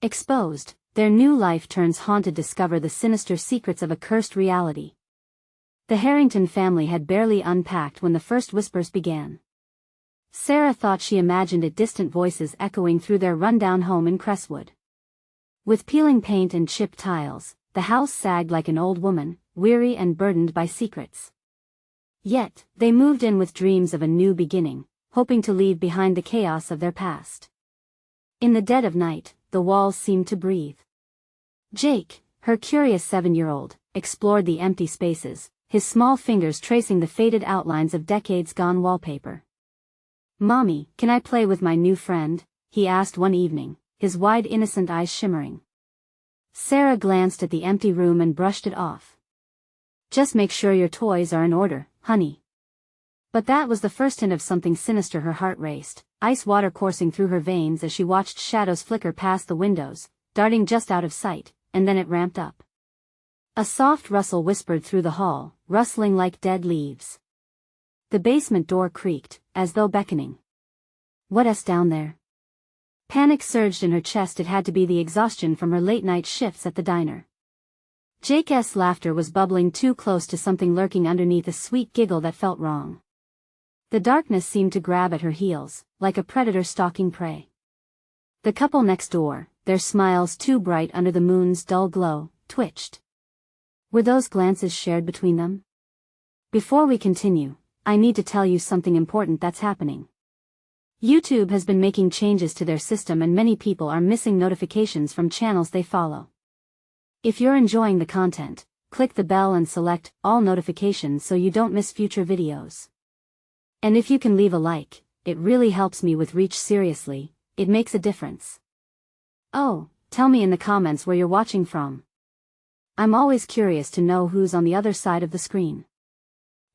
Exposed, their new life turns haunted. Discover the sinister secrets of a cursed reality. The Harrington family had barely unpacked when the first whispers began. Sarah thought she imagined it, distant voices echoing through their rundown home in Crestwood. With peeling paint and chipped tiles, the house sagged like an old woman, weary and burdened by secrets. Yet, they moved in with dreams of a new beginning, hoping to leave behind the chaos of their past. In the dead of night, the walls seemed to breathe. Jake, her curious 7-year-old, explored the empty spaces, his small fingers tracing the faded outlines of decades-gone wallpaper. "Mommy, can I play with my new friend?" he asked one evening, his wide innocent eyes shimmering. Sarah glanced at the empty room and brushed it off. "Just make sure your toys are in order, honey." But that was the first hint of something sinister. Her heart raced, ice water coursing through her veins as she watched shadows flicker past the windows, darting just out of sight, and then it ramped up. A soft rustle whispered through the hall, rustling like dead leaves. The basement door creaked, as though beckoning. "What's down there?" Panic surged in her chest. It had to be the exhaustion from her late-night shifts at the diner. Jake's laughter was bubbling too close to something lurking underneath, a sweet giggle that felt wrong. The darkness seemed to grab at her heels, like a predator stalking prey. The couple next door, their smiles too bright under the moon's dull glow, twitched. Were those glances shared between them? "Before we continue, I need to tell you something important that's happening. YouTube has been making changes to their system and many people are missing notifications from channels they follow. If you're enjoying the content, click the bell and select all notifications so you don't miss future videos. And if you can leave a like, it really helps me with reach. Seriously, it makes a difference. Oh, tell me in the comments where you're watching from. I'm always curious to know who's on the other side of the screen.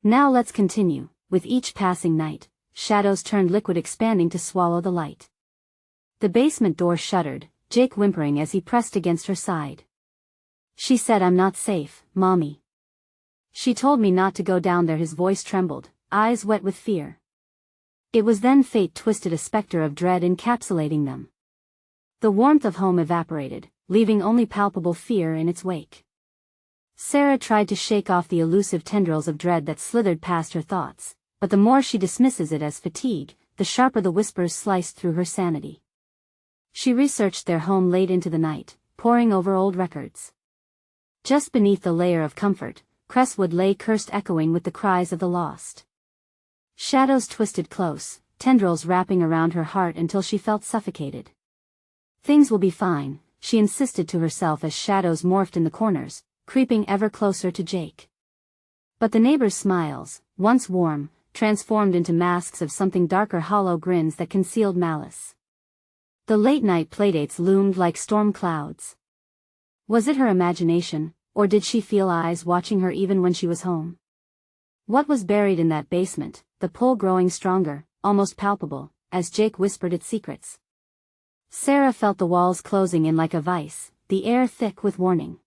Now let's continue. With each passing night, shadows turned liquid, expanding to swallow the light. The basement door shuddered, Jake whimpering as he pressed against her side. "She said I'm not safe, Mommy. She told me not to go down there." His voice trembled, eyes wet with fear. It was then fate twisted, a specter of dread encapsulating them. The warmth of home evaporated, leaving only palpable fear in its wake. Sarah tried to shake off the elusive tendrils of dread that slithered past her thoughts, but the more she dismisses it as fatigue, the sharper the whispers sliced through her sanity. She researched their home late into the night, poring over old records. Just beneath the layer of comfort, Crestwood lay cursed, echoing with the cries of the lost. Shadows twisted close, tendrils wrapping around her heart until she felt suffocated. "Things will be fine," she insisted to herself as shadows morphed in the corners, creeping ever closer to Jake. But the neighbors' smiles, once warm, transformed into masks of something darker, hollow grins that concealed malice. The late-night playdates loomed like storm clouds. Was it her imagination, or did she feel eyes watching her even when she was home? What was buried in that basement, the pull growing stronger, almost palpable, as Jake whispered its secrets? Sarah felt the walls closing in like a vice, the air thick with warning.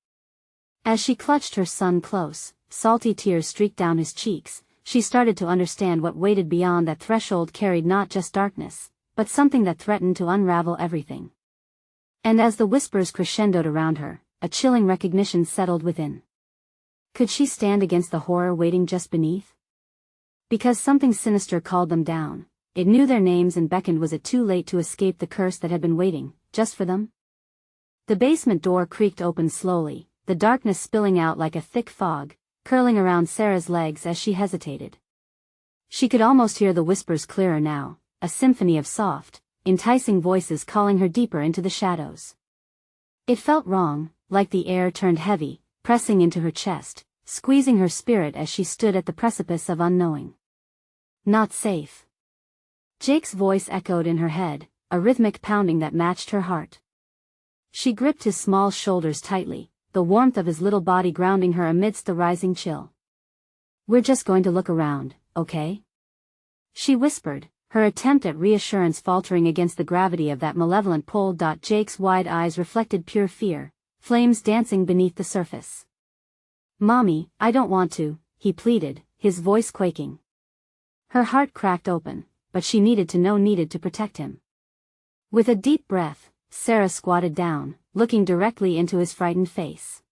As she clutched her son close, salty tears streaked down his cheeks, she started to understand what waited beyond that threshold, carried not just darkness, but something that threatened to unravel everything. And as the whispers crescendoed around her, a chilling recognition settled within. Could she stand against the horror waiting just beneath? Because something sinister called them down, it knew their names and beckoned. Was it too late to escape the curse that had been waiting, just for them? The basement door creaked open slowly, the darkness spilling out like a thick fog, curling around Sarah's legs as she hesitated. She could almost hear the whispers clearer now, a symphony of soft, enticing voices calling her deeper into the shadows. It felt wrong, like the air turned heavy, pressing into her chest, squeezing her spirit as she stood at the precipice of unknowing. Not safe. Jake's voice echoed in her head, a rhythmic pounding that matched her heart. She gripped his small shoulders tightly, the warmth of his little body grounding her amidst the rising chill. "We're just going to look around, okay?" she whispered, her attempt at reassurance faltering against the gravity of that malevolent pull. Jake's wide eyes reflected pure fear, flames dancing beneath the surface. "Mommy, I don't want to," he pleaded, his voice quaking. Her heart cracked open, but she needed to know, needed to protect him. With a deep breath, Sarah squatted down, looking directly into his frightened face.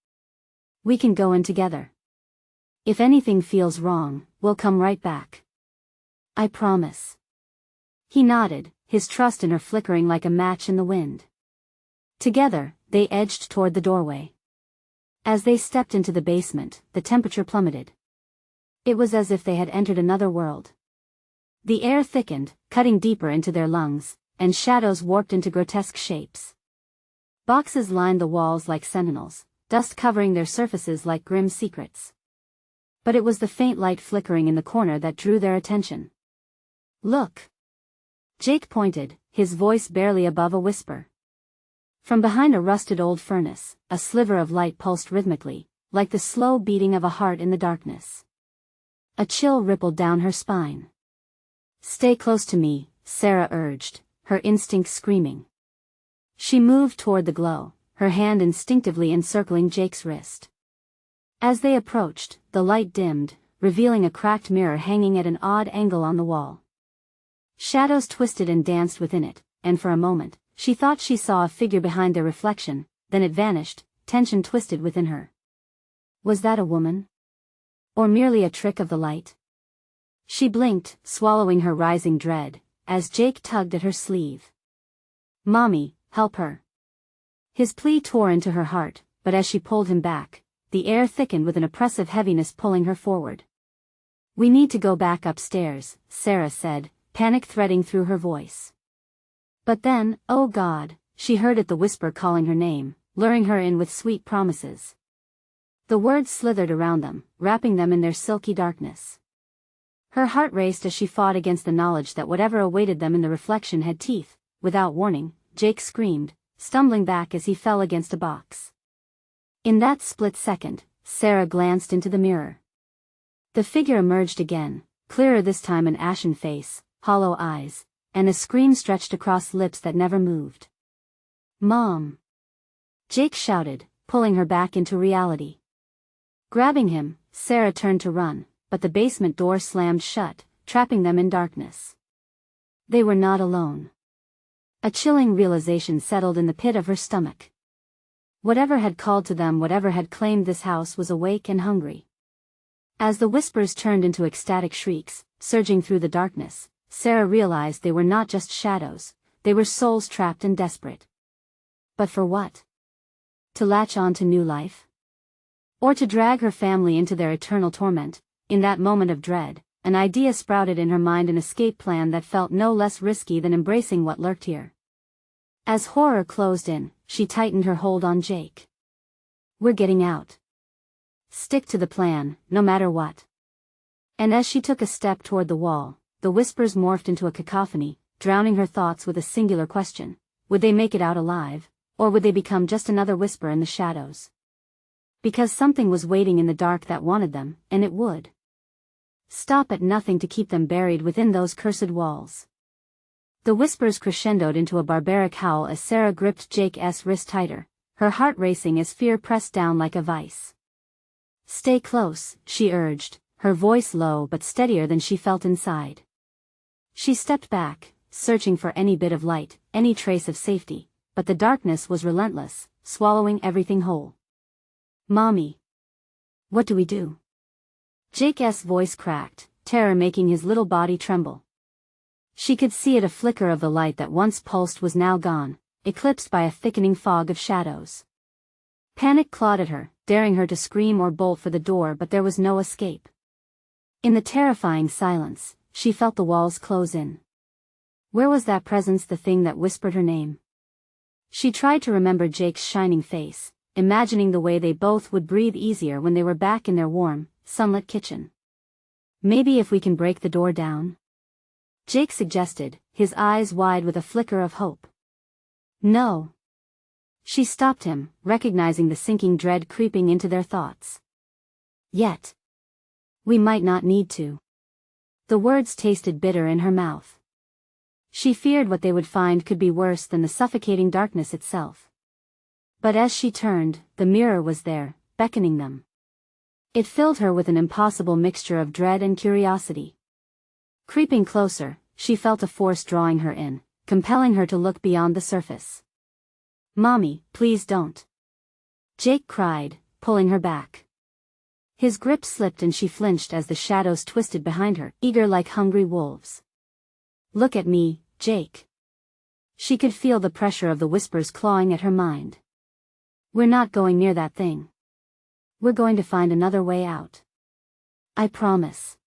"We can go in together. If anything feels wrong, we'll come right back. I promise." He nodded, his trust in her flickering like a match in the wind. Together, they edged toward the doorway. As they stepped into the basement, the temperature plummeted. It was as if they had entered another world. The air thickened, cutting deeper into their lungs, and shadows warped into grotesque shapes. Boxes lined the walls like sentinels, dust covering their surfaces like grim secrets. But it was the faint light flickering in the corner that drew their attention. "Look!" Jake pointed, his voice barely above a whisper. From behind a rusted old furnace, a sliver of light pulsed rhythmically, like the slow beating of a heart in the darkness. A chill rippled down her spine. "Stay close to me," Sarah urged, her instincts screaming. She moved toward the glow, her hand instinctively encircling Jake's wrist. As they approached, the light dimmed, revealing a cracked mirror hanging at an odd angle on the wall. Shadows twisted and danced within it, and for a moment, she thought she saw a figure behind their reflection, then it vanished, tension twisted within her. Was that a woman? Or merely a trick of the light? She blinked, swallowing her rising dread, as Jake tugged at her sleeve. "Mommy, help her." His plea tore into her heart, but as she pulled him back, the air thickened with an oppressive heaviness pulling her forward. "We need to go back upstairs," Sarah said, panic threading through her voice. But then, oh God, she heard it, the whisper calling her name, luring her in with sweet promises. The words slithered around them, wrapping them in their silky darkness. Her heart raced as she fought against the knowledge that whatever awaited them in the reflection had teeth. Without warning, Jake screamed, stumbling back as he fell against a box. In that split second, Sarah glanced into the mirror. The figure emerged again, clearer this time, an ashen face, hollow eyes, and a scream stretched across lips that never moved. "Mom!" Jake shouted, pulling her back into reality. Grabbing him, Sarah turned to run, but the basement door slammed shut, trapping them in darkness. They were not alone. A chilling realization settled in the pit of her stomach. Whatever had called to them, whatever had claimed this house, was awake and hungry. As the whispers turned into ecstatic shrieks, surging through the darkness, Sarah realized they were not just shadows, they were souls trapped and desperate. But for what? To latch on to new life? Or to drag her family into their eternal torment? In that moment of dread, an idea sprouted in her mind, an escape plan that felt no less risky than embracing what lurked here. As horror closed in, she tightened her hold on Jake. "We're getting out. Stick to the plan, no matter what." And as she took a step toward the wall, the whispers morphed into a cacophony, drowning her thoughts with a singular question: would they make it out alive, or would they become just another whisper in the shadows? Because something was waiting in the dark that wanted them, and it would stop at nothing to keep them buried within those cursed walls. The whispers crescendoed into a barbaric howl as Sarah gripped Jake's wrist tighter, her heart racing as fear pressed down like a vice. "Stay close," she urged, her voice low but steadier than she felt inside. She stepped back, searching for any bit of light, any trace of safety, but the darkness was relentless, swallowing everything whole. "Mommy. What do we do?" Jake's voice cracked, terror making his little body tremble. She could see it, a flicker of the light that once pulsed was now gone, eclipsed by a thickening fog of shadows. Panic clawed at her, daring her to scream or bolt for the door, but there was no escape. In the terrifying silence, she felt the walls close in. Where was that presence, the thing that whispered her name? She tried to remember Jake's shining face, imagining the way they both would breathe easier when they were back in their warm, sunlit kitchen. "Maybe if we can break the door down?" Jake suggested, his eyes wide with a flicker of hope. "No." She stopped him, recognizing the sinking dread creeping into their thoughts. "Yet. We might not need to." The words tasted bitter in her mouth. She feared what they would find could be worse than the suffocating darkness itself. But as she turned, the mirror was there, beckoning them. It filled her with an impossible mixture of dread and curiosity. Creeping closer, she felt a force drawing her in, compelling her to look beyond the surface. "Mommy, please don't," Jake cried, pulling her back. His grip slipped and she flinched as the shadows twisted behind her, eager like hungry wolves. "Look at me, Jake." She could feel the pressure of the whispers clawing at her mind. "We're not going near that thing. We're going to find another way out. I promise."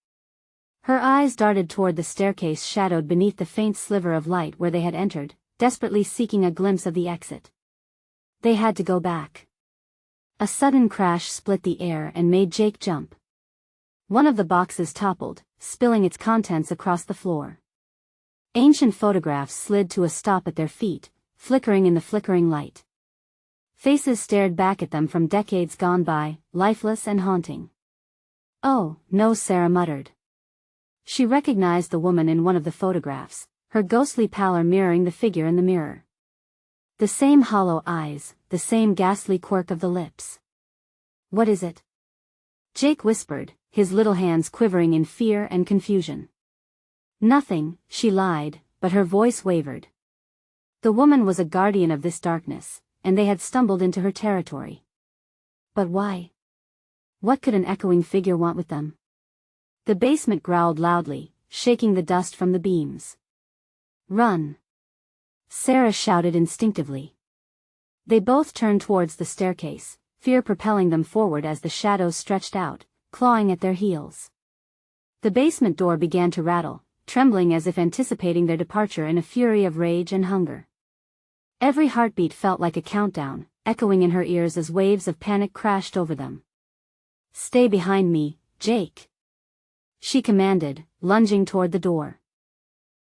Her eyes darted toward the staircase shadowed beneath the faint sliver of light where they had entered, desperately seeking a glimpse of the exit. They had to go back. A sudden crash split the air and made Jake jump. One of the boxes toppled, spilling its contents across the floor. Ancient photographs slid to a stop at their feet, flickering in the flickering light. Faces stared back at them from decades gone by, lifeless and haunting. "Oh, no," Sarah muttered. She recognized the woman in one of the photographs, her ghostly pallor mirroring the figure in the mirror. The same hollow eyes, the same ghastly quirk of the lips. "What is it?" Jake whispered, his little hands quivering in fear and confusion. "Nothing," she lied, but her voice wavered. The woman was a guardian of this darkness, and they had stumbled into her territory. But why? What could an echoing figure want with them? The basement growled loudly, shaking the dust from the beams. "Run!" Sarah shouted instinctively. They both turned towards the staircase, fear propelling them forward as the shadows stretched out, clawing at their heels. The basement door began to rattle, trembling as if anticipating their departure in a fury of rage and hunger. Every heartbeat felt like a countdown, echoing in her ears as waves of panic crashed over them. "Stay behind me, Jake," she commanded, lunging toward the door.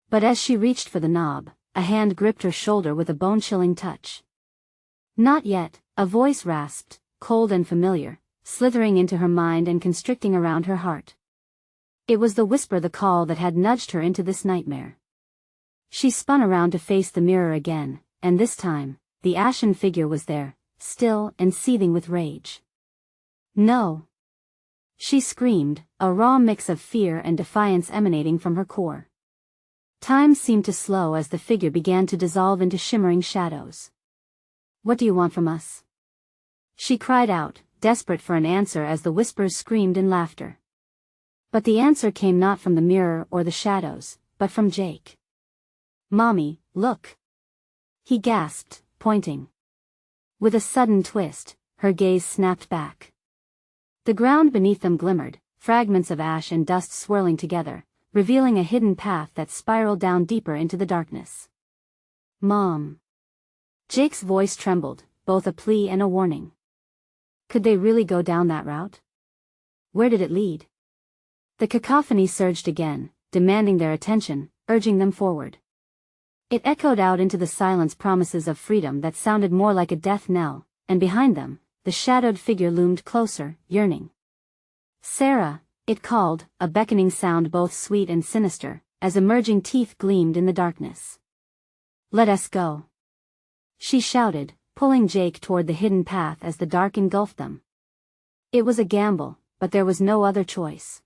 But as she reached for the knob, a hand gripped her shoulder with a bone-chilling touch. "Not yet," a voice rasped, cold and familiar, slithering into her mind and constricting around her heart. It was the whisper, the call that had nudged her into this nightmare. She spun around to face the mirror again, and this time, the ashen figure was there, still and seething with rage. "No!" she screamed, a raw mix of fear and defiance emanating from her core. Time seemed to slow as the figure began to dissolve into shimmering shadows. "What do you want from us?" she cried out, desperate for an answer as the whispers screamed in laughter. But the answer came not from the mirror or the shadows, but from Jake. "Mommy, look!" he gasped, pointing. With a sudden twist, her gaze snapped back. The ground beneath them glimmered, fragments of ash and dust swirling together, revealing a hidden path that spiraled down deeper into the darkness. "Mom!" Jake's voice trembled, both a plea and a warning. Could they really go down that route? Where did it lead? The cacophony surged again, demanding their attention, urging them forward. It echoed out into the silence, promises of freedom that sounded more like a death knell, and behind them, the shadowed figure loomed closer, yearning. "Sarah," it called, a beckoning sound both sweet and sinister, as emerging teeth gleamed in the darkness. "Let us go," she shouted, pulling Jake toward the hidden path as the dark engulfed them. It was a gamble, but there was no other choice.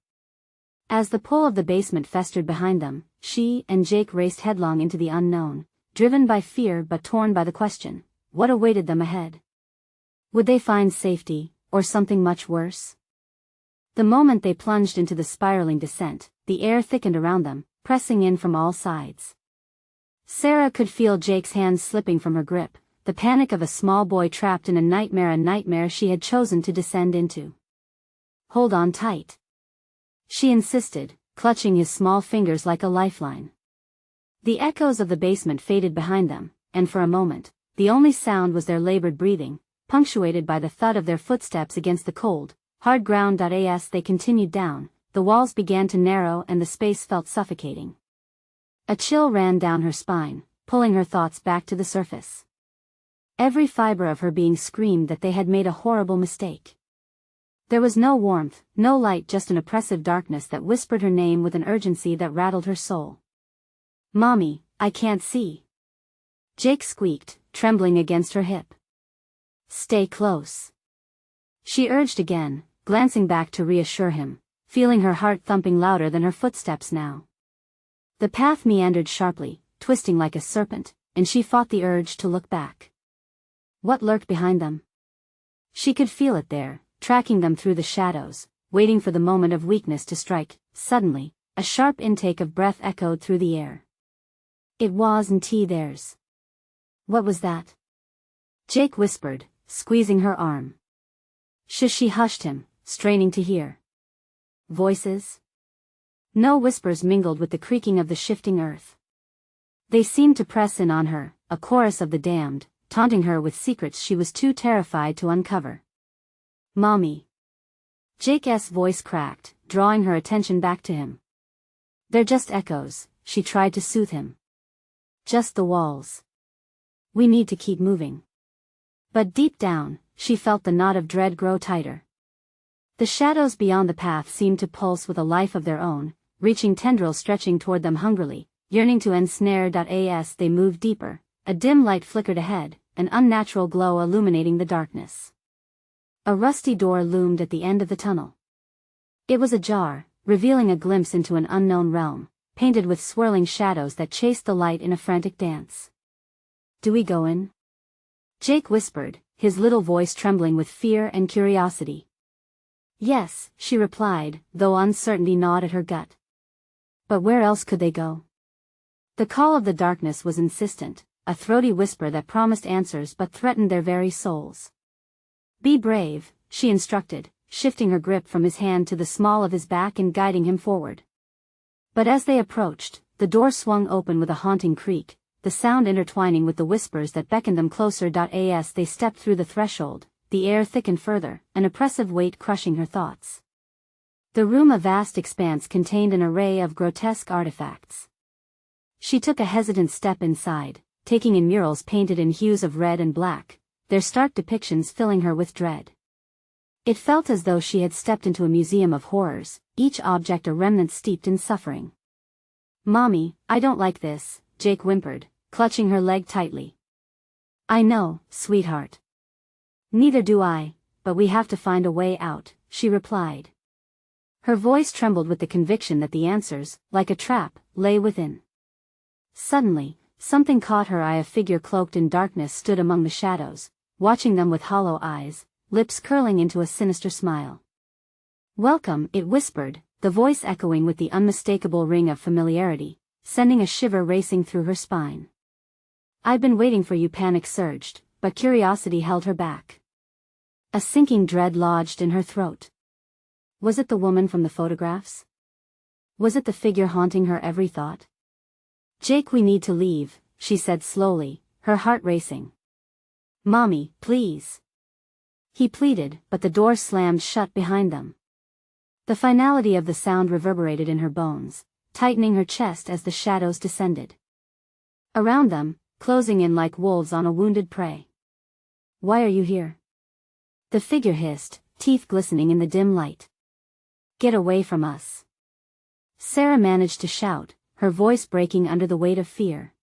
As the pull of the basement festered behind them, she and Jake raced headlong into the unknown, driven by fear but torn by the question, what awaited them ahead? Would they find safety, or something much worse? The moment they plunged into the spiraling descent, the air thickened around them, pressing in from all sides. Sarah could feel Jake's hands slipping from her grip, the panic of a small boy trapped in a nightmare she had chosen to descend into. "Hold on tight," she insisted, clutching his small fingers like a lifeline. The echoes of the basement faded behind them, and for a moment, the only sound was their labored breathing, punctuated by the thud of their footsteps against the cold, hard ground. As they continued down, the walls began to narrow and the space felt suffocating. A chill ran down her spine, pulling her thoughts back to the surface. Every fiber of her being screamed that they had made a horrible mistake. There was no warmth, no light, just an oppressive darkness that whispered her name with an urgency that rattled her soul. "Mommy, I can't see," Jake squeaked, trembling against her hip. "Stay close," she urged again, glancing back to reassure him, feeling her heart thumping louder than her footsteps now. The path meandered sharply, twisting like a serpent, and she fought the urge to look back. What lurked behind them? She could feel it there, tracking them through the shadows, waiting for the moment of weakness to strike. Suddenly, a sharp intake of breath echoed through the air. It wasn't theirs. What was that? Jake whispered, squeezing her arm. Shush, she hushed him, straining to hear. Voices? No, whispers mingled with the creaking of the shifting earth. They seemed to press in on her, a chorus of the damned, taunting her with secrets she was too terrified to uncover. Mommy. Jake's voice cracked, drawing her attention back to him. They're just echoes, she tried to soothe him. Just the walls. We need to keep moving. But deep down, she felt the knot of dread grow tighter. The shadows beyond the path seemed to pulse with a life of their own, reaching tendrils stretching toward them hungrily, yearning to ensnare. As they moved deeper, a dim light flickered ahead, an unnatural glow illuminating the darkness. A rusty door loomed at the end of the tunnel. It was ajar, revealing a glimpse into an unknown realm, painted with swirling shadows that chased the light in a frantic dance. Do we go in? Jake whispered, his little voice trembling with fear and curiosity. Yes, she replied, though uncertainty gnawed at her gut. But where else could they go? The call of the darkness was insistent, a throaty whisper that promised answers but threatened their very souls. Be brave, she instructed, shifting her grip from his hand to the small of his back and guiding him forward. But as they approached, the door swung open with a haunting creak, the sound intertwining with the whispers that beckoned them closer. As they stepped through the threshold, the air thickened further, an oppressive weight crushing her thoughts. The room, a vast expanse, contained an array of grotesque artifacts. She took a hesitant step inside, taking in murals painted in hues of red and black, their stark depictions filling her with dread. It felt as though she had stepped into a museum of horrors, each object a remnant steeped in suffering. Mommy, I don't like this, Jake whimpered, clutching her leg tightly. I know, sweetheart. Neither do I, but we have to find a way out, she replied. Her voice trembled with the conviction that the answers, like a trap, lay within. Suddenly, something caught her eye. A figure cloaked in darkness stood among the shadows, watching them with hollow eyes, lips curling into a sinister smile. Welcome, it whispered, the voice echoing with the unmistakable ring of familiarity, sending a shiver racing through her spine. I've been waiting for you, panic surged, but curiosity held her back. A sinking dread lodged in her throat. Was it the woman from the photographs? Was it the figure haunting her every thought? Jake, we need to leave, she said slowly, her heart racing. Mommy, please. He pleaded, but the door slammed shut behind them. The finality of the sound reverberated in her bones, tightening her chest as the shadows descended. Around them, closing in like wolves on a wounded prey. Why are you here? The figure hissed, teeth glistening in the dim light. Get away from us. Sarah managed to shout, her voice breaking under the weight of fear.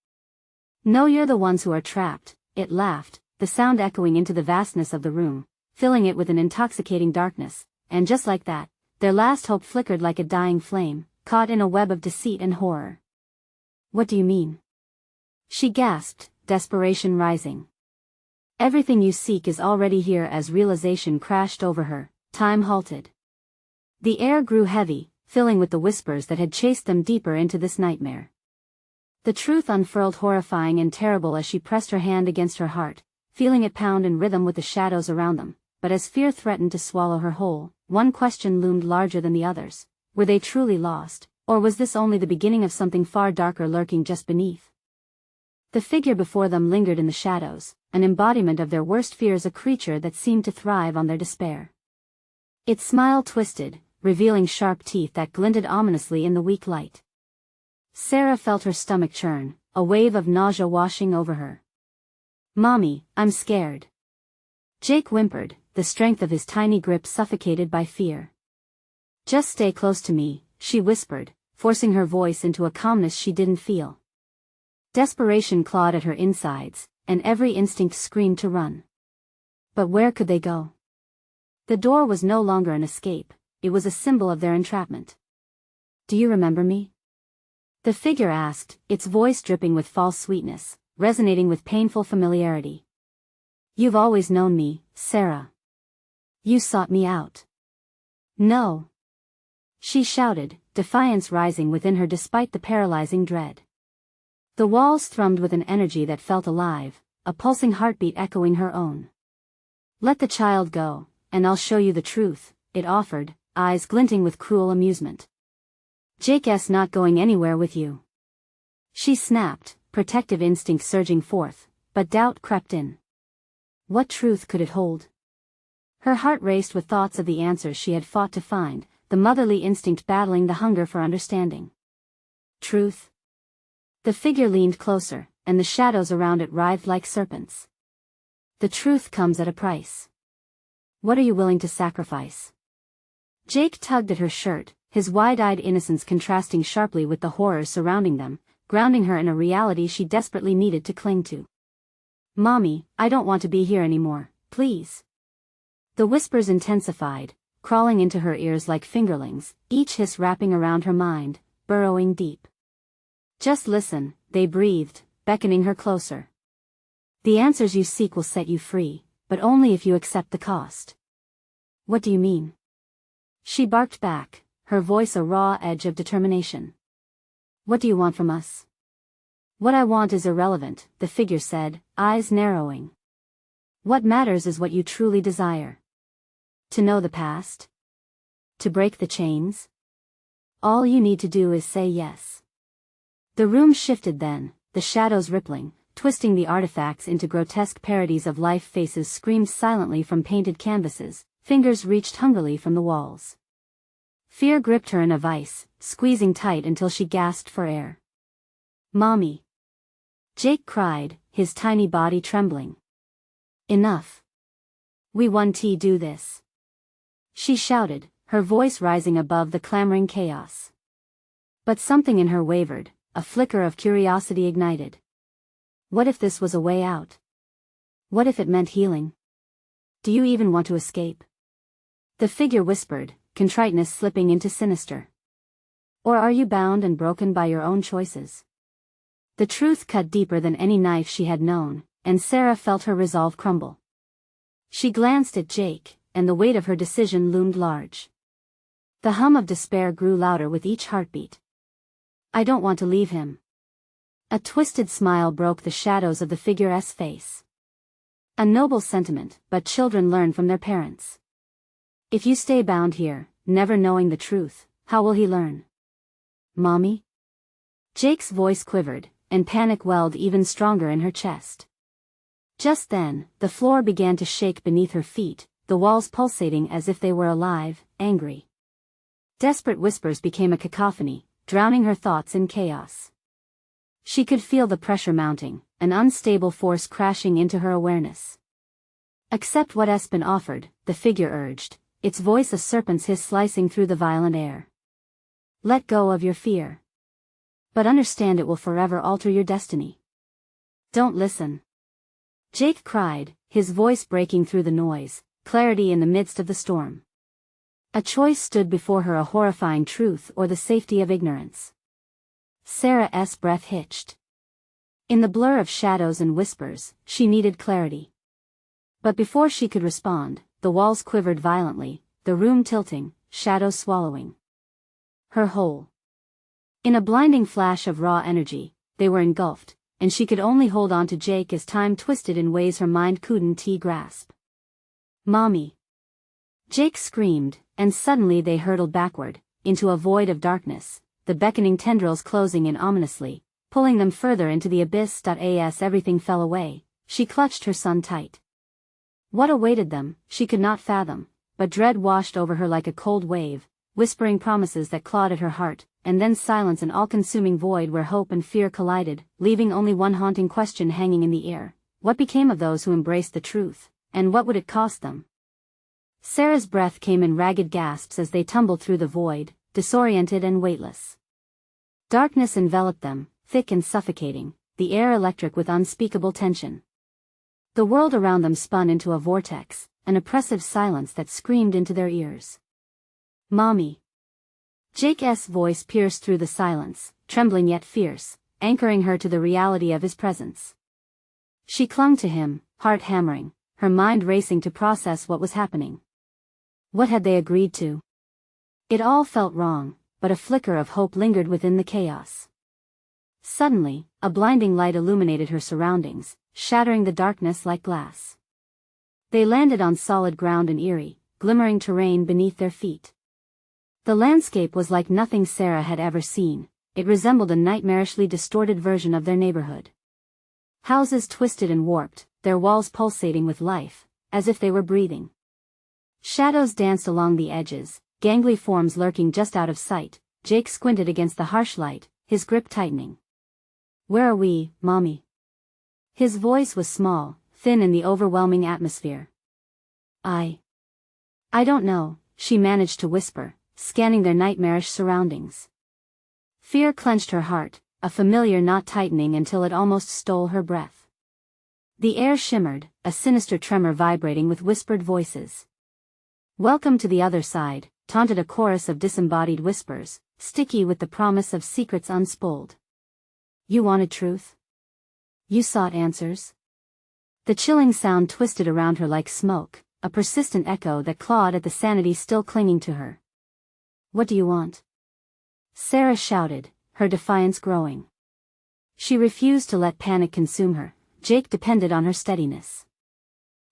No, you're the ones who are trapped, it laughed, the sound echoing into the vastness of the room, filling it with an intoxicating darkness, and just like that, their last hope flickered like a dying flame, caught in a web of deceit and horror. What do you mean? She gasped, desperation rising. Everything you seek is already here. As realization crashed over her, time halted. The air grew heavy, filling with the whispers that had chased them deeper into this nightmare. The truth unfurled, horrifying and terrible, as she pressed her hand against her heart, feeling it pound in rhythm with the shadows around them. But as fear threatened to swallow her whole, one question loomed larger than the others. Were they truly lost, or was this only the beginning of something far darker lurking just beneath? The figure before them lingered in the shadows, an embodiment of their worst fears, a creature that seemed to thrive on their despair. Its smile twisted, revealing sharp teeth that glinted ominously in the weak light. Sarah felt her stomach churn, a wave of nausea washing over her. Mommy, I'm scared. Jake whimpered, the strength of his tiny grip suffocated by fear. Just stay close to me, she whispered, forcing her voice into a calmness she didn't feel. Desperation clawed at her insides, and every instinct screamed to run. But where could they go? The door was no longer an escape, it was a symbol of their entrapment. Do you remember me? The figure asked, its voice dripping with false sweetness, resonating with painful familiarity. You've always known me, Sarah. You sought me out. No. She shouted, defiance rising within her despite the paralyzing dread. The walls thrummed with an energy that felt alive, a pulsing heartbeat echoing her own. Let the child go, and I'll show you the truth, it offered, eyes glinting with cruel amusement. Jake's not going anywhere with you. She snapped, protective instinct surging forth, but doubt crept in. What truth could it hold? Her heart raced with thoughts of the answers she had fought to find, the motherly instinct battling the hunger for understanding. Truth? The figure leaned closer, and the shadows around it writhed like serpents. The truth comes at a price. What are you willing to sacrifice? Jake tugged at her shirt, his wide-eyed innocence contrasting sharply with the horrors surrounding them, grounding her in a reality she desperately needed to cling to. Mommy, I don't want to be here anymore, please. The whispers intensified, crawling into her ears like fingerlings, each hiss wrapping around her mind, burrowing deep. Just listen, they breathed, beckoning her closer. The answers you seek will set you free, but only if you accept the cost. What do you mean? She barked back, her voice a raw edge of determination. What do you want from us? What I want is irrelevant, the figure said, eyes narrowing. What matters is what you truly desire. To know the past? To break the chains? All you need to do is say yes. The room shifted then, the shadows rippling, twisting the artifacts into grotesque parodies of life. Faces screamed silently from painted canvases, fingers reached hungrily from the walls. Fear gripped her in a vice, squeezing tight until she gasped for air. Mommy! Jake cried, his tiny body trembling. Enough. We want to do this. She shouted, her voice rising above the clamoring chaos. But something in her wavered, a flicker of curiosity ignited. What if this was a way out? What if it meant healing? Do you even want to escape? The figure whispered, contriteness slipping into sinister. Or are you bound and broken by your own choices? The truth cut deeper than any knife she had known, and Sarah felt her resolve crumble. She glanced at Jake, and the weight of her decision loomed large. The hum of despair grew louder with each heartbeat. I don't want to leave him. A twisted smile broke the shadows of the figure's face. A noble sentiment, but children learn from their parents. If you stay bound here, never knowing the truth, how will he learn? Mommy? Jake's voice quivered, and panic welled even stronger in her chest. Just then, the floor began to shake beneath her feet, the walls pulsating as if they were alive, angry. Desperate whispers became a cacophony, drowning her thoughts in chaos. She could feel the pressure mounting, an unstable force crashing into her awareness. Accept what Espen offered, the figure urged, its voice a serpent's hiss slicing through the violent air. Let go of your fear. But understand it will forever alter your destiny. Don't listen. Jake cried, his voice breaking through the noise, clarity in the midst of the storm. A choice stood before her, a horrifying truth or the safety of ignorance. Sarah's breath hitched. In the blur of shadows and whispers, she needed clarity. But before she could respond, the walls quivered violently, the room tilting, shadows swallowing her whole. In a blinding flash of raw energy, they were engulfed, and she could only hold on to Jake as time twisted in ways her mind couldn't grasp. Mommy! Jake screamed, and suddenly they hurtled backward, into a void of darkness, the beckoning tendrils closing in ominously, pulling them further into the abyss. As everything fell away, she clutched her son tight. What awaited them, she could not fathom, but dread washed over her like a cold wave, whispering promises that clawed at her heart, and then silence, an all-consuming void where hope and fear collided, leaving only one haunting question hanging in the air. What became of those who embraced the truth, and what would it cost them? Sarah's breath came in ragged gasps as they tumbled through the void, disoriented and weightless. Darkness enveloped them, thick and suffocating, the air electric with unspeakable tension. The world around them spun into a vortex, an oppressive silence that screamed into their ears. Mommy! Jake's voice pierced through the silence, trembling yet fierce, anchoring her to the reality of his presence. She clung to him, heart hammering, her mind racing to process what was happening. What had they agreed to? It all felt wrong, but a flicker of hope lingered within the chaos. Suddenly, a blinding light illuminated her surroundings, shattering the darkness like glass. They landed on solid ground and eerie, glimmering terrain beneath their feet. The landscape was like nothing Sarah had ever seen. It resembled a nightmarishly distorted version of their neighborhood. Houses twisted and warped, their walls pulsating with life, as if they were breathing. Shadows danced along the edges, gangly forms lurking just out of sight. Jake squinted against the harsh light, his grip tightening. "Where are we, Mommy?" His voice was small, thin in the overwhelming atmosphere. I don't know," she managed to whisper, scanning their nightmarish surroundings. Fear clenched her heart, a familiar knot tightening until it almost stole her breath. The air shimmered, a sinister tremor vibrating with whispered voices. "Welcome to the other side," taunted a chorus of disembodied whispers, sticky with the promise of secrets unspooled. "You wanted truth? You sought answers?" The chilling sound twisted around her like smoke, a persistent echo that clawed at the sanity still clinging to her. "What do you want?" Sarah shouted, her defiance growing. She refused to let panic consume her. Jake depended on her steadiness.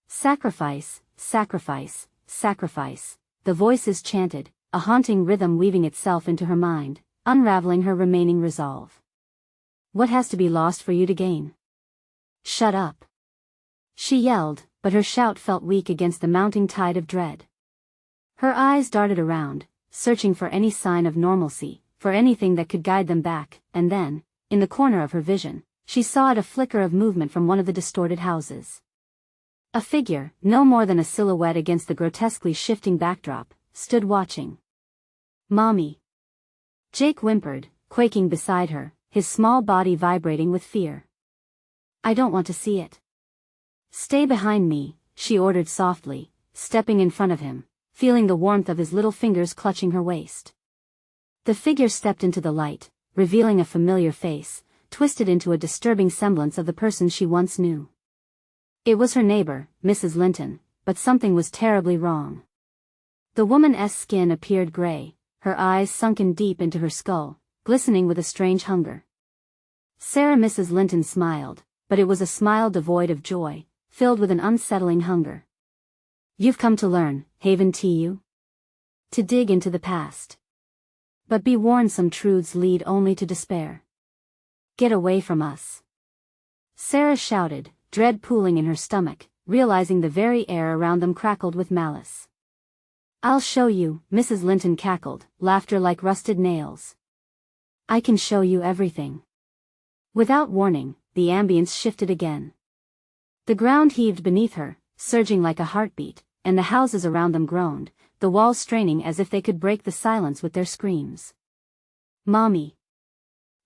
"Sacrifice, sacrifice, sacrifice," the voices chanted, a haunting rhythm weaving itself into her mind, unraveling her remaining resolve. "What has to be lost for you to gain?" "Shut up," she yelled, but her shout felt weak against the mounting tide of dread. Her eyes darted around, searching for any sign of normalcy, for anything that could guide them back, and then, in the corner of her vision, she saw a flicker of movement from one of the distorted houses. A figure, no more than a silhouette against the grotesquely shifting backdrop, stood watching. "Mommy!" Jake whimpered, quaking beside her, his small body vibrating with fear. "I don't want to see it." "Stay behind me," she ordered softly, stepping in front of him, feeling the warmth of his little fingers clutching her waist. The figure stepped into the light, revealing a familiar face, twisted into a disturbing semblance of the person she once knew. It was her neighbor, Mrs. Linton, but something was terribly wrong. The woman's skin appeared gray, her eyes sunken deep into her skull, glistening with a strange hunger. Mrs. Linton smiled, but it was a smile devoid of joy, filled with an unsettling hunger. "You've come to learn, haven't you? To dig into the past. But be warned, some truths lead only to despair. Get away from us." Sarah shouted, dread pooling in her stomach, realizing the very air around them crackled with malice. "I'll show you," Mrs. Linton cackled, laughter like rusted nails. "I can show you everything." Without warning, the ambience shifted again. The ground heaved beneath her, surging like a heartbeat, and the houses around them groaned, the walls straining as if they could break the silence with their screams. "Mommy!"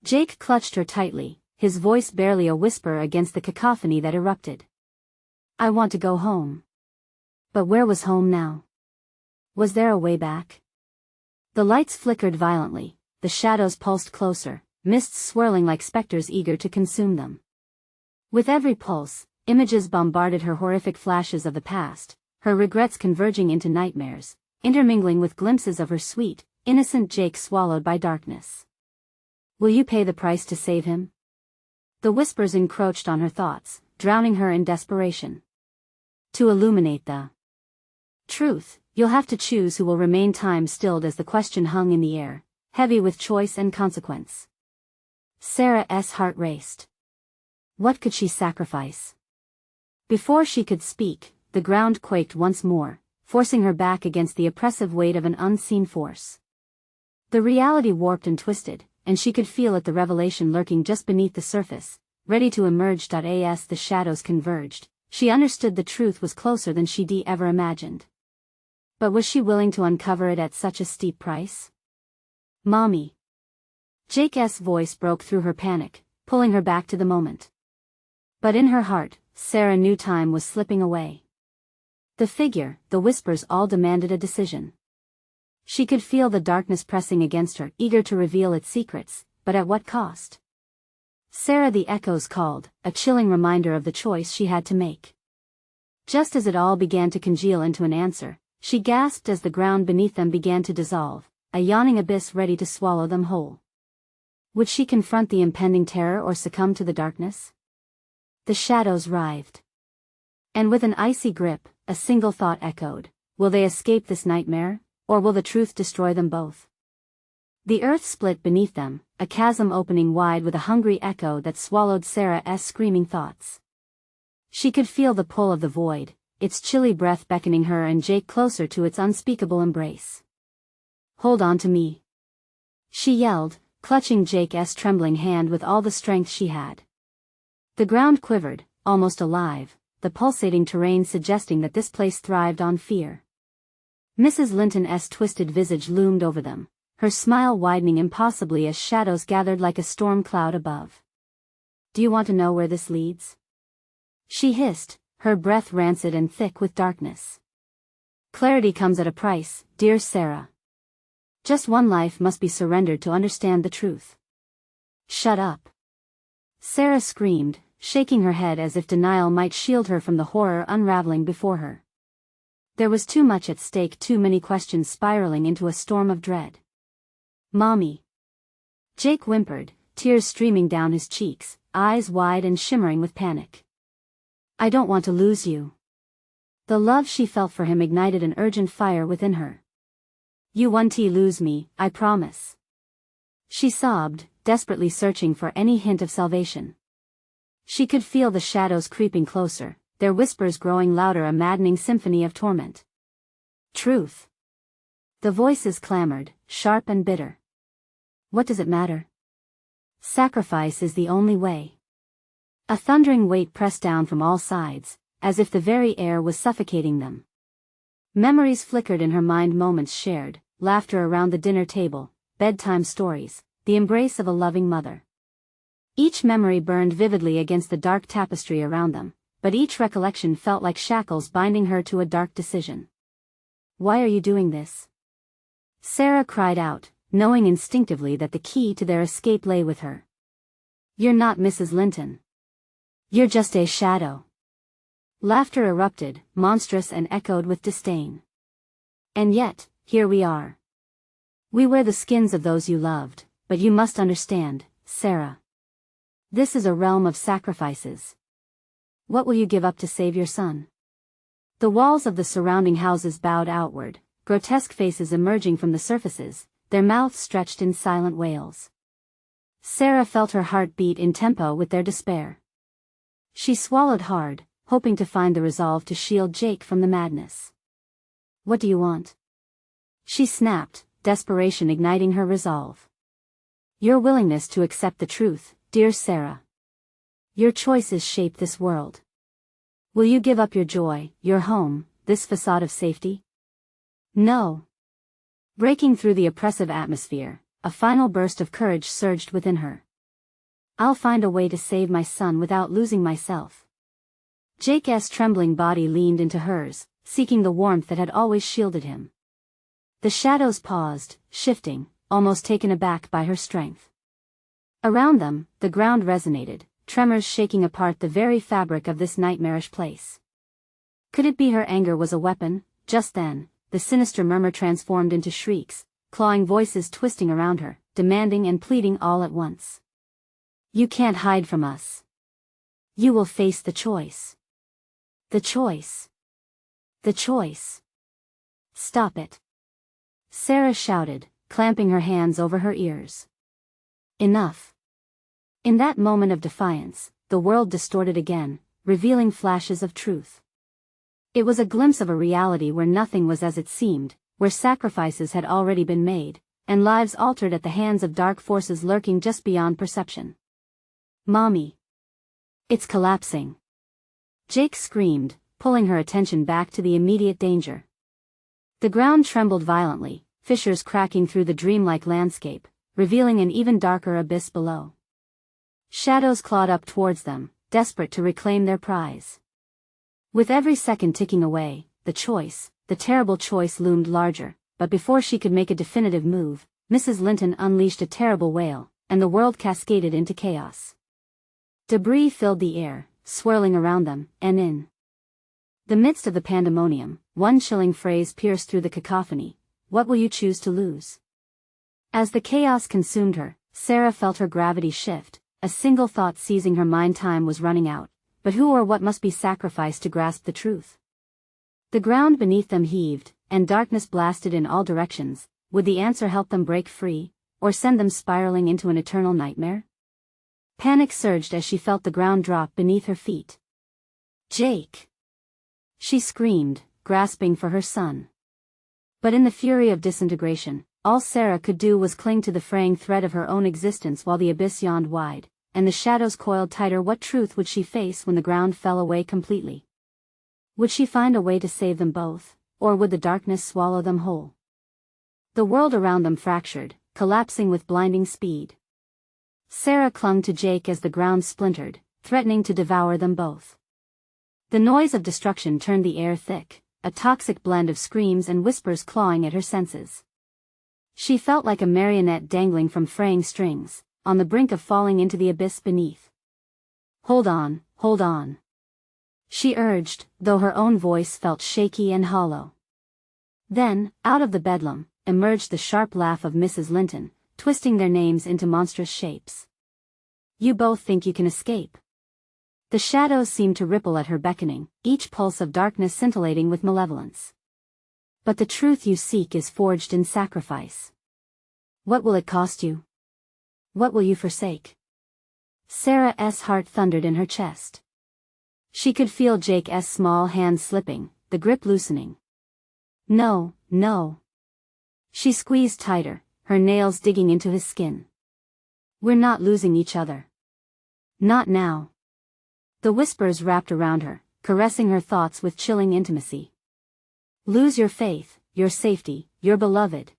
Jake clutched her tightly, his voice barely a whisper against the cacophony that erupted. "I want to go home." But where was home now? Was there a way back? The lights flickered violently, the shadows pulsed closer, mists swirling like specters eager to consume them. With every pulse, images bombarded her, horrific flashes of the past, her regrets converging into nightmares, intermingling with glimpses of her sweet, innocent Jake swallowed by darkness. "Will you pay the price to save him?" The whispers encroached on her thoughts, drowning her in desperation. "To illuminate the truth, you'll have to choose who will remain." Time stilled as the question hung in the air, heavy with choice and consequence. Sarah's heart raced. What could she sacrifice? Before she could speak, the ground quaked once more, forcing her back against the oppressive weight of an unseen force. The reality warped and twisted, and she could feel it, the revelation lurking just beneath the surface, ready to emerge. As the shadows converged, she understood the truth was closer than she'd ever imagined. But was she willing to uncover it at such a steep price? "Mommy!" Jake's voice broke through her panic, pulling her back to the moment. But in her heart, Sarah knew time was slipping away. The figure, the whispers all demanded a decision. She could feel the darkness pressing against her, eager to reveal its secrets, but at what cost? Sarah, the echoes called, a chilling reminder of the choice she had to make. Just as it all began to congeal into an answer, she gasped as the ground beneath them began to dissolve, a yawning abyss ready to swallow them whole. Would she confront the impending terror or succumb to the darkness? The shadows writhed. And with an icy grip, a single thought echoed: will they escape this nightmare, or will the truth destroy them both? The earth split beneath them, a chasm opening wide with a hungry echo that swallowed Sarah's screaming thoughts. She could feel the pull of the void, its chilly breath beckoning her and Jake closer to its unspeakable embrace. Hold on to me, she yelled, clutching Jake's trembling hand with all the strength she had. The ground quivered, almost alive, the pulsating terrain suggesting that this place thrived on fear. Mrs. Linton's twisted visage loomed over them, her smile widening impossibly as shadows gathered like a storm cloud above. Do you want to know where this leads? She hissed, her breath rancid and thick with darkness. Clarity comes at a price, dear Sarah. Just one life must be surrendered to understand the truth. Shut up, Sarah screamed, shaking her head as if denial might shield her from the horror unraveling before her. There was too much at stake, too many questions spiraling into a storm of dread. Mommy, Jake whimpered, tears streaming down his cheeks, eyes wide and shimmering with panic. I don't want to lose you. The love she felt for him ignited an urgent fire within her. You won't lose me, I promise, she sobbed, desperately searching for any hint of salvation. She could feel the shadows creeping closer, their whispers growing louder, a maddening symphony of torment. Truth. The voices clamored, sharp and bitter. What does it matter? Sacrifice is the only way. A thundering weight pressed down from all sides, as if the very air was suffocating them. Memories flickered in her mind, moments shared, laughter around the dinner table, bedtime stories, the embrace of a loving mother. Each memory burned vividly against the dark tapestry around them, but each recollection felt like shackles binding her to a dark decision. Why are you doing this? Sarah cried out, knowing instinctively that the key to their escape lay with her. You're not Mrs. Linton. You're just a shadow. Laughter erupted, monstrous and echoed with disdain. And yet, here we are. We wear the skins of those you loved, but you must understand, Sarah. This is a realm of sacrifices. What will you give up to save your son? The walls of the surrounding houses bowed outward, grotesque faces emerging from the surfaces, their mouths stretched in silent wails. Sarah felt her heart beat in tempo with their despair. She swallowed hard, hoping to find the resolve to shield Jake from the madness. What do you want? She snapped, desperation igniting her resolve. Your willingness to accept the truth, dear Sarah. Your choices shape this world. Will you give up your joy, your home, this facade of safety? No. Breaking through the oppressive atmosphere, a final burst of courage surged within her. I'll find a way to save my son without losing myself. Jake's trembling body leaned into hers, seeking the warmth that had always shielded him. The shadows paused, shifting, almost taken aback by her strength. Around them, the ground resonated, tremors shaking apart the very fabric of this nightmarish place. Could it be her anger was a weapon? Just then, the sinister murmur transformed into shrieks, clawing voices twisting around her, demanding and pleading all at once. You can't hide from us. You will face the choice. The choice. The choice. Stop it, Sarah shouted, clamping her hands over her ears. Enough. In that moment of defiance, the world distorted again, revealing flashes of truth. It was a glimpse of a reality where nothing was as it seemed, where sacrifices had already been made, and lives altered at the hands of dark forces lurking just beyond perception. Mommy. It's collapsing. Jake screamed, pulling her attention back to the immediate danger. The ground trembled violently, fissures cracking through the dreamlike landscape, revealing an even darker abyss below. Shadows clawed up towards them, desperate to reclaim their prize. With every second ticking away, the terrible choice loomed larger, but before she could make a definitive move, Mrs. Linton unleashed a terrible wail, and the world cascaded into chaos. Debris filled the air, swirling around them, and in The midst of the pandemonium, one chilling phrase pierced through the cacophony: "What will you choose to lose?" As the chaos consumed her, Sarah felt her gravity shift, a single thought seizing her mind: time was running out, but who or what must be sacrificed to grasp the truth? The ground beneath them heaved, and darkness blasted in all directions. Would the answer help them break free, or send them spiraling into an eternal nightmare? Panic surged as she felt the ground drop beneath her feet. "Jake!" she screamed, grasping for her son. But in the fury of disintegration, all Sarah could do was cling to the fraying thread of her own existence while the abyss yawned wide, and the shadows coiled tighter. What truth would she face when the ground fell away completely? Would she find a way to save them both, or would the darkness swallow them whole? The world around them fractured, collapsing with blinding speed. Sarah clung to Jake as the ground splintered, threatening to devour them both. The noise of destruction turned the air thick, a toxic blend of screams and whispers clawing at her senses. She felt like a marionette dangling from fraying strings, on the brink of falling into the abyss beneath. Hold on," she urged, though her own voice felt shaky and hollow. Then, out of the bedlam, emerged the sharp laugh of Mrs. Linton, twisting their names into monstrous shapes. "You both think you can escape." The shadows seemed to ripple at her beckoning, each pulse of darkness scintillating with malevolence. "But the truth you seek is forged in sacrifice. What will it cost you? What will you forsake?" Sarah's heart thundered in her chest. She could feel Jake's small hands slipping, the grip loosening. No. She squeezed tighter, her nails digging into his skin. "We're not losing each other. Not now." The whispers wrapped around her, caressing her thoughts with chilling intimacy. "Lose your faith, your safety, your beloved,"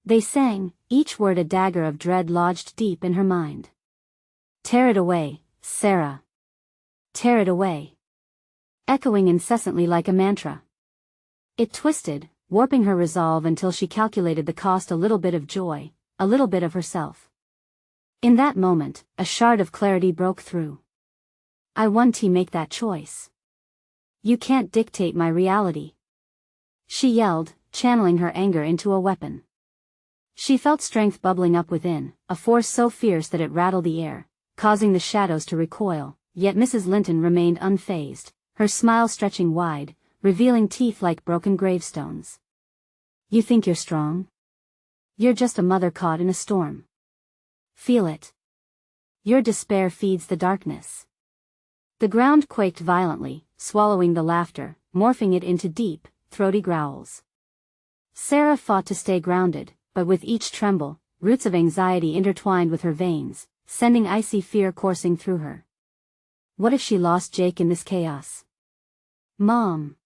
they sang, each word a dagger of dread lodged deep in her mind. "Tear it away, Sarah. Tear it away," echoing incessantly like a mantra. It twisted, warping her resolve until she calculated the cost: a little bit of joy, a little bit of herself. In that moment, a shard of clarity broke through. "I want to make that choice. You can't dictate my reality," she yelled, channeling her anger into a weapon. She felt strength bubbling up within, a force so fierce that it rattled the air, causing the shadows to recoil, yet Mrs. Linton remained unfazed, her smile stretching wide, revealing teeth like broken gravestones. "You think you're strong? You're just a mother caught in a storm. Feel it. Your despair feeds the darkness." The ground quaked violently, swallowing the laughter, morphing it into deep, throaty growls. Sarah fought to stay grounded, but with each tremble, roots of anxiety intertwined with her veins, sending icy fear coursing through her. What if she lost Jake in this chaos? "Mom!"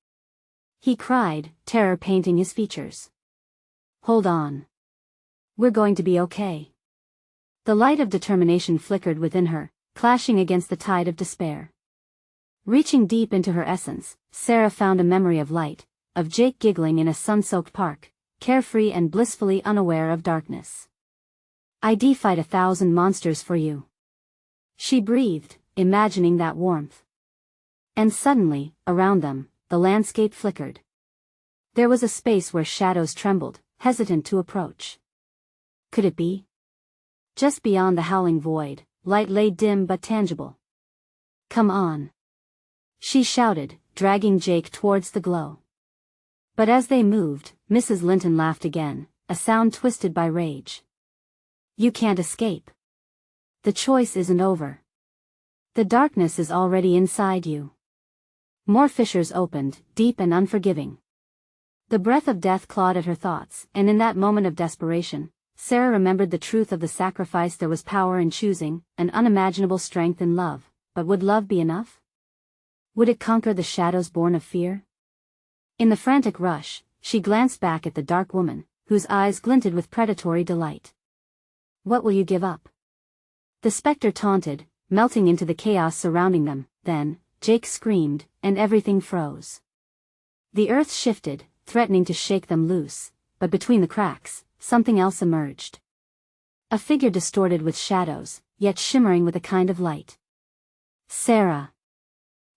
he cried, terror painting his features. "Hold on. We're going to be okay." The light of determination flickered within her, clashing against the tide of despair. Reaching deep into her essence, Sarah found a memory of light, of Jake giggling in a sun-soaked park, carefree and blissfully unaware of darkness. "I defied 1,000 monsters for you," she breathed, imagining that warmth. And suddenly, around them, the landscape flickered. There was a space where shadows trembled, hesitant to approach. Could it be? Just beyond the howling void, light lay dim but tangible. "Come on," she shouted, dragging Jake towards the glow. But as they moved, Mrs. Linton laughed again, a sound twisted by rage. "You can't escape. The choice isn't over. The darkness is already inside you." More fissures opened, deep and unforgiving. The breath of death clawed at her thoughts, and in that moment of desperation, Sarah remembered the truth of the sacrifice. There was power in choosing, an unimaginable strength in love, but would love be enough? Would it conquer the shadows born of fear? In the frantic rush, she glanced back at the dark woman, whose eyes glinted with predatory delight. "What will you give up?" the specter taunted, melting into the chaos surrounding them. Then, Jake screamed, and everything froze. The earth shifted, threatening to shake them loose, but between the cracks, something else emerged. A figure distorted with shadows, yet shimmering with a kind of light. "Sarah!"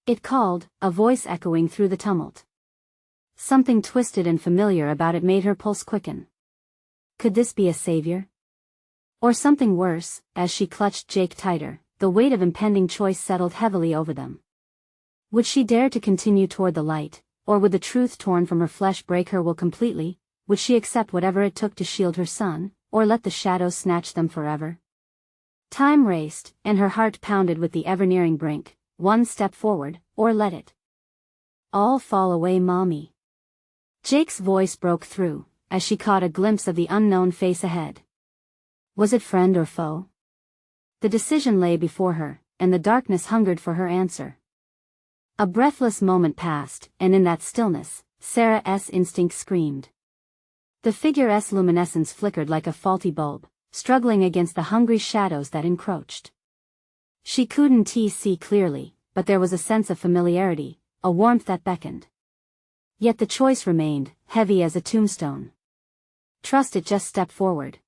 It called, a voice echoing through the tumult. Something twisted and familiar about it made her pulse quicken. Could this be a savior? Or something worse? As she clutched Jake tighter, the weight of impending choice settled heavily over them. Would she dare to continue toward the light, or would the truth torn from her flesh break her will completely? Would she accept whatever it took to shield her son, or let the shadows snatch them forever? Time raced, and her heart pounded with the ever-nearing brink. One step forward, or let it all fall away, Mommy. Jake's voice broke through, as she caught a glimpse of the unknown face ahead. Was it friend or foe? The decision lay before her, and the darkness hungered for her answer. A breathless moment passed, and in that stillness, Sarah's instinct screamed. The figure's luminescence flickered like a faulty bulb, struggling against the hungry shadows that encroached. She couldn't see clearly, but there was a sense of familiarity, a warmth that beckoned. Yet the choice remained, heavy as a tombstone. Trust it, just step forward.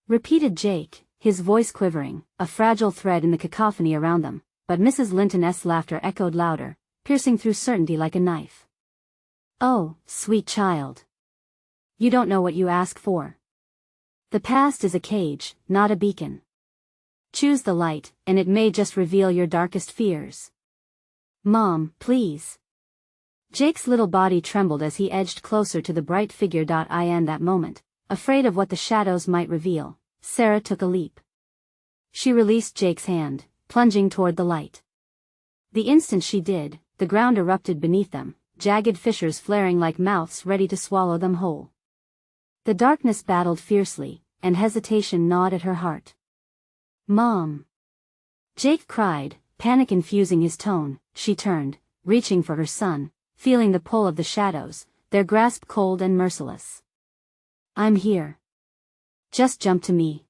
Repeated Jake, his voice quivering, a fragile thread in the cacophony around them, but Mrs. Linton's laughter echoed louder, piercing through certainty like a knife. Oh, sweet child. You don't know what you ask for. The past is a cage, not a beacon. Choose the light, and it may just reveal your darkest fears. Mom, please. Jake's little body trembled as he edged closer to the bright figure. In that moment, afraid of what the shadows might reveal, Sarah took a leap. She released Jake's hand, plunging toward the light. The instant she did, the ground erupted beneath them, jagged fissures flaring like mouths ready to swallow them whole. The darkness battled fiercely, and hesitation gnawed at her heart. Mom! Jake cried, panic infusing his tone. She turned, reaching for her son, feeling the pull of the shadows, their grasp cold and merciless. I'm here. Just jump to me.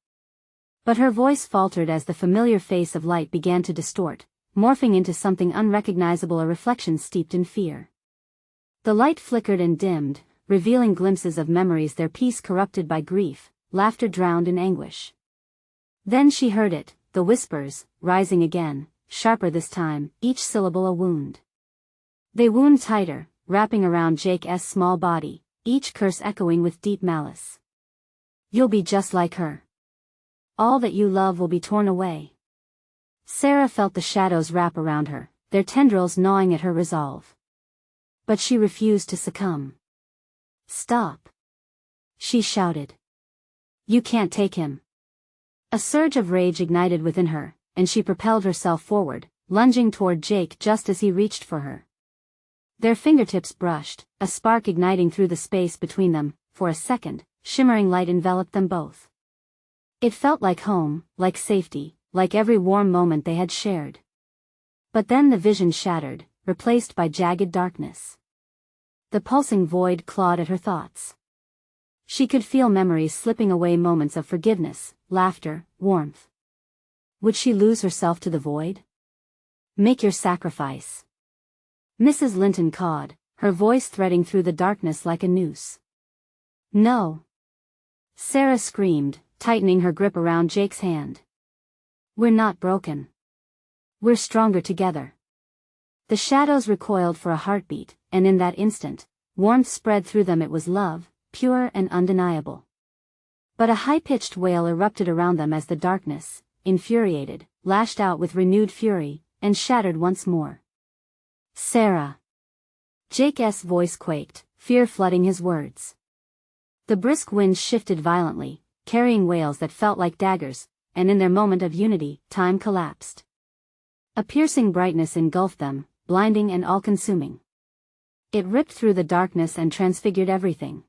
But her voice faltered as the familiar face of light began to distort, morphing into something unrecognizable, a reflection steeped in fear. The light flickered and dimmed, revealing glimpses of memories, their peace corrupted by grief, laughter drowned in anguish. Then she heard it, the whispers, rising again, sharper this time, each syllable a wound. They wound tighter, wrapping around Jake's small body, each curse echoing with deep malice. You'll be just like her. All that you love will be torn away. Sarah felt the shadows wrap around her, their tendrils gnawing at her resolve. But she refused to succumb. Stop! She shouted. You can't take him. A surge of rage ignited within her, and she propelled herself forward, lunging toward Jake just as he reached for her. Their fingertips brushed, a spark igniting through the space between them. For a second, shimmering light enveloped them both. It felt like home, like safety, like every warm moment they had shared. But then the vision shattered, replaced by jagged darkness. The pulsing void clawed at her thoughts. She could feel memories slipping away, moments of forgiveness, laughter, warmth. Would she lose herself to the void? Make your sacrifice. Mrs. Linton cawed, her voice threading through the darkness like a noose. No. Sarah screamed, tightening her grip around Jake's hand. We're not broken. We're stronger together. The shadows recoiled for a heartbeat, and in that instant, warmth spread through them. It was love, pure and undeniable. But a high-pitched wail erupted around them as the darkness, infuriated, lashed out with renewed fury, and shattered once more. Sarah! Jake's voice quaked, fear flooding his words. The brisk wind shifted violently, carrying wails that felt like daggers, and in their moment of unity, time collapsed. A piercing brightness engulfed them, blinding and all-consuming. It ripped through the darkness and transfigured everything.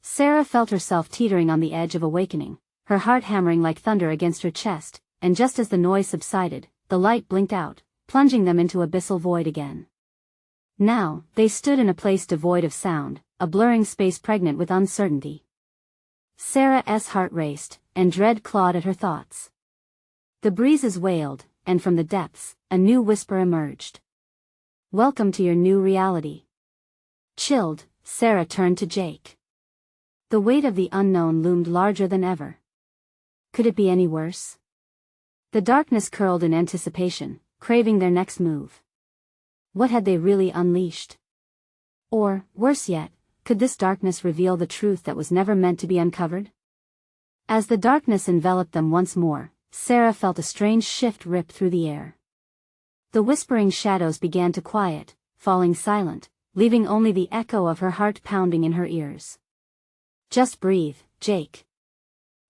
Sarah felt herself teetering on the edge of awakening, her heart hammering like thunder against her chest, and just as the noise subsided, the light blinked out, plunging them into abyssal void again. Now, they stood in a place devoid of sound, a blurring space pregnant with uncertainty. Sarah's heart raced, and dread clawed at her thoughts. The breezes wailed, and from the depths, a new whisper emerged. Welcome to your new reality. Chilled, Sarah turned to Jake. The weight of the unknown loomed larger than ever. Could it be any worse? The darkness curled in anticipation, craving their next move. What had they really unleashed? Or, worse yet, could this darkness reveal the truth that was never meant to be uncovered? As the darkness enveloped them once more, Sarah felt a strange shift rip through the air. The whispering shadows began to quiet, falling silent, leaving only the echo of her heart pounding in her ears. "Just breathe, Jake.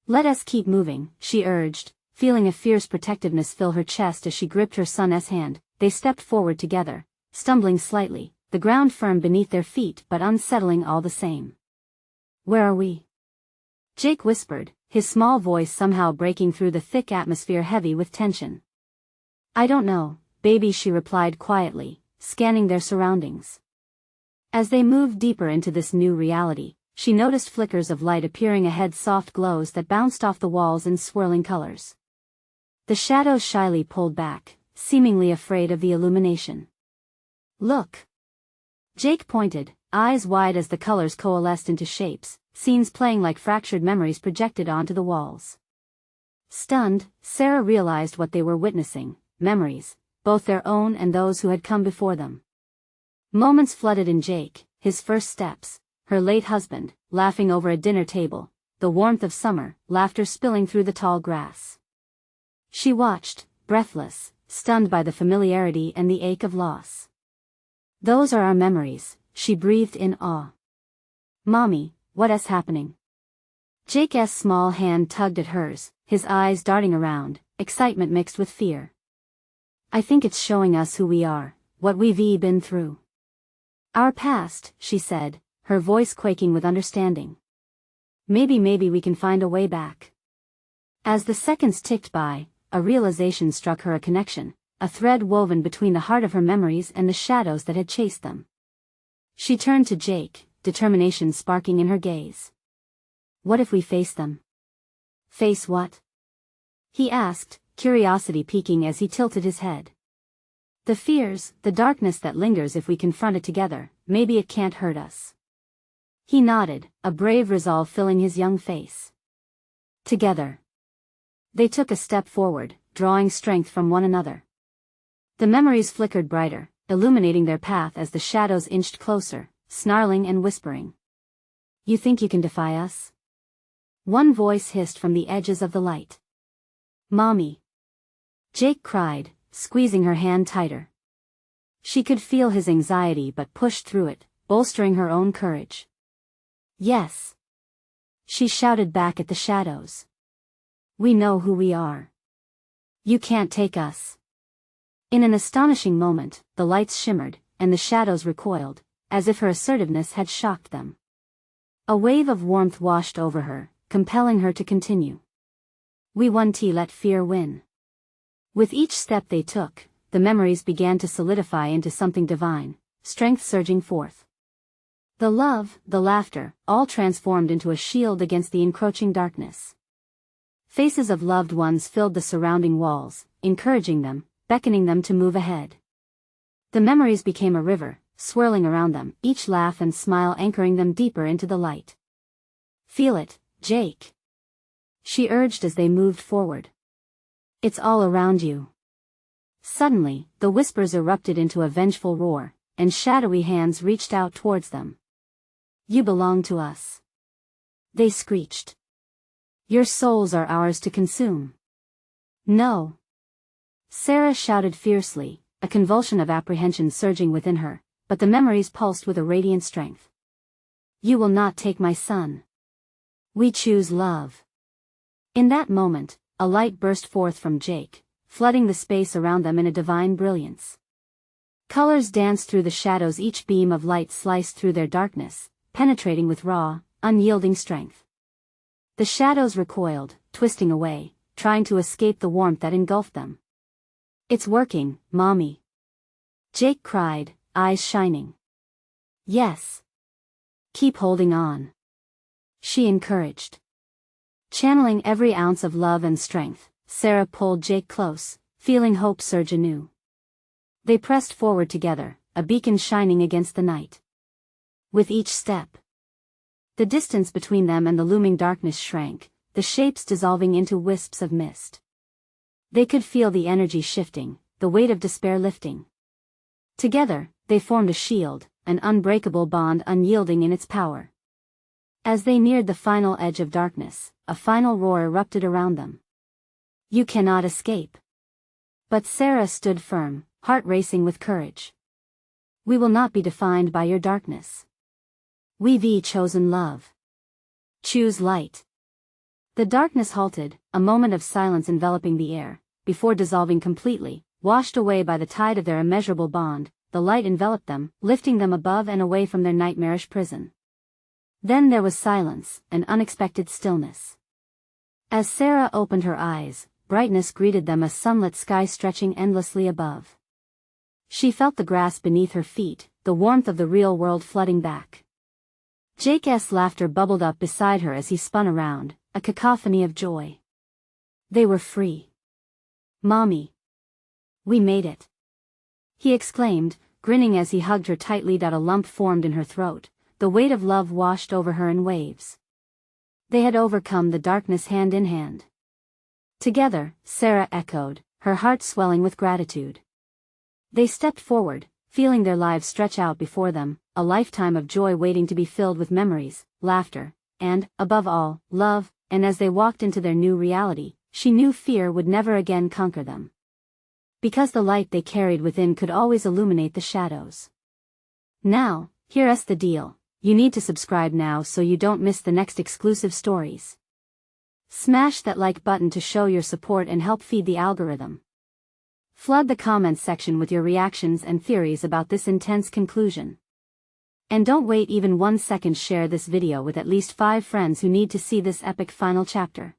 Let us keep moving," she urged, feeling a fierce protectiveness fill her chest as she gripped her son's hand. They stepped forward together, stumbling slightly, the ground firm beneath their feet but unsettling all the same. "Where are we?" Jake whispered, his small voice somehow breaking through the thick atmosphere heavy with tension. "I don't know, baby," she replied quietly, scanning their surroundings. As they moved deeper into this new reality, she noticed flickers of light appearing ahead, soft glows that bounced off the walls in swirling colors. The shadows shyly pulled back, seemingly afraid of the illumination. "Look!" Jake pointed, eyes wide as the colors coalesced into shapes, scenes playing like fractured memories projected onto the walls. Stunned, Sarah realized what they were witnessing: memories, both their own and those who had come before them. Moments flooded in Jake, his first steps, her late husband, laughing over a dinner table, the warmth of summer, laughter spilling through the tall grass. She watched, breathless, stunned by the familiarity and the ache of loss. "Those are our memories," she breathed in awe. "Mommy, what's happening?" Jake's small hand tugged at hers, his eyes darting around, excitement mixed with fear. "I think it's showing us who we are, what we've been through. Our past," she said, her voice quaking with understanding. Maybe we can find a way back." As the seconds ticked by, a realization struck her: a connection, a thread woven between the heart of her memories and the shadows that had chased them. She turned to Jake, determination sparking in her gaze. "What if we face them?" "Face what?" he asked, curiosity peaking as he tilted his head. "The fears, the darkness that lingers. If we confront it together, maybe it can't hurt us." He nodded, a brave resolve filling his young face. Together. They took a step forward, drawing strength from one another. The memories flickered brighter, illuminating their path as the shadows inched closer, snarling and whispering. "You think you can defy us?" one voice hissed from the edges of the light. "Mommy!" Jake cried, squeezing her hand tighter. She could feel his anxiety but pushed through it, bolstering her own courage. "Yes!" she shouted back at the shadows. "We know who we are. You can't take us." In an astonishing moment, the lights shimmered, and the shadows recoiled, as if her assertiveness had shocked them. A wave of warmth washed over her, compelling her to continue. "We won't let fear win." With each step they took, the memories began to solidify into something divine, strength surging forth. The love, the laughter, all transformed into a shield against the encroaching darkness. Faces of loved ones filled the surrounding walls, encouraging them, beckoning them to move ahead. The memories became a river, swirling around them, each laugh and smile anchoring them deeper into the light. "Feel it, Jake," she urged as they moved forward. "It's all around you." Suddenly, the whispers erupted into a vengeful roar, and shadowy hands reached out towards them. "You belong to us," they screeched. "Your souls are ours to consume." "No!" Sarah shouted fiercely, a convulsion of apprehension surging within her, but the memories pulsed with a radiant strength. "You will not take my son. We choose love." In that moment, a light burst forth from Jake, flooding the space around them in a divine brilliance. Colors danced through the shadows, each beam of light sliced through their darkness, penetrating with raw, unyielding strength. The shadows recoiled, twisting away, trying to escape the warmth that engulfed them. "It's working, Mommy!" Jake cried, eyes shining. "Yes. Keep holding on," she encouraged. Channeling every ounce of love and strength, Sarah pulled Jake close, feeling hope surge anew. They pressed forward together, a beacon shining against the night. With each step, the distance between them and the looming darkness shrank, the shapes dissolving into wisps of mist. They could feel the energy shifting, the weight of despair lifting. Together, they formed a shield, an unbreakable bond unyielding in its power. As they neared the final edge of darkness, a final roar erupted around them. "You cannot escape." But Sarah stood firm, heart racing with courage. "We will not be defined by your darkness. We've chosen love. Choose light." The darkness halted, a moment of silence enveloping the air, before dissolving completely, washed away by the tide of their immeasurable bond. The light enveloped them, lifting them above and away from their nightmarish prison. Then there was silence, an unexpected stillness. As Sarah opened her eyes, brightness greeted them, a sunlit sky stretching endlessly above. She felt the grass beneath her feet, the warmth of the real world flooding back. Jake's laughter bubbled up beside her as he spun around, a cacophony of joy. They were free. "Mommy. We made it," he exclaimed, grinning as he hugged her tightly. That a lump formed in her throat, the weight of love washed over her in waves. They had overcome the darkness hand in hand. Together, Sarah echoed, her heart swelling with gratitude. They stepped forward, feeling their lives stretch out before them, a lifetime of joy waiting to be filled with memories, laughter, and, above all, love. And as they walked into their new reality, she knew fear would never again conquer them. Because the light they carried within could always illuminate the shadows. Now, here's the deal. You need to subscribe now so you don't miss the next exclusive stories. Smash that like button to show your support and help feed the algorithm. Flood the comments section with your reactions and theories about this intense conclusion. And don't wait even 1 second, share this video with at least 5 friends who need to see this epic final chapter.